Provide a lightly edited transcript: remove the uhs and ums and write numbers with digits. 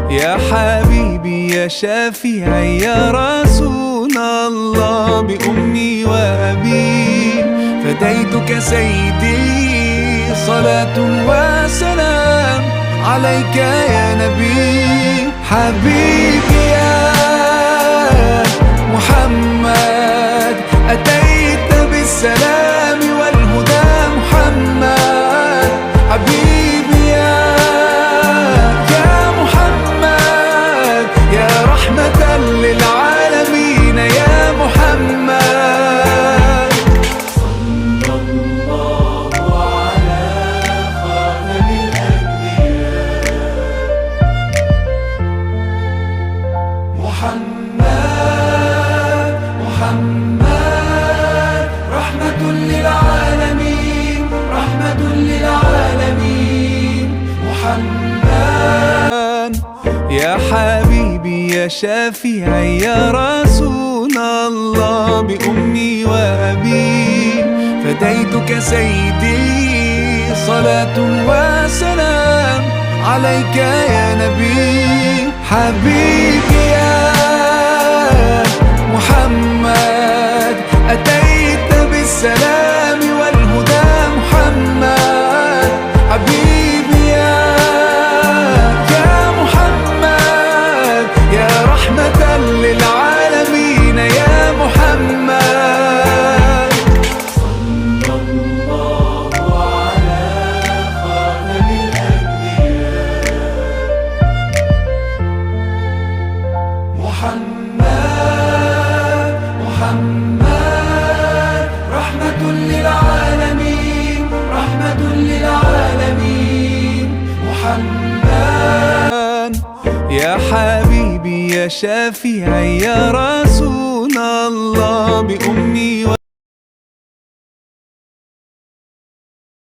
يا حبيبي يا شفيعي يا رسول الله، بأمي وأبي فديتك سيدي، صلاة وسلام عليك يا نبي. حبيبي يا محمد أتيت بالسلام والهدى محمد. حبيبي يا محمد يا رحمة للعالمين يا محمد. صلى الله على خاتم الأنبياء محمد. محمد رحمة للعالمين، رحمة للعالمين محمد. يا حبيبي يا شفيعي يا رسول الله، بأمي وأبي فديتك سيدي، صلاة وسلام عليك يا نبي. حبيبي يا محمد أتيت بالسلام والهدى محمد. حبيبي يا محمد يا رحمة للعالمين يا محمد. صلى الله على خاتم الأنبياء محمد. محمد رحمة للعالمين، رحمة للعالمين محمد. يا حبيبي يا شفيعي يا رسول الله، بأمي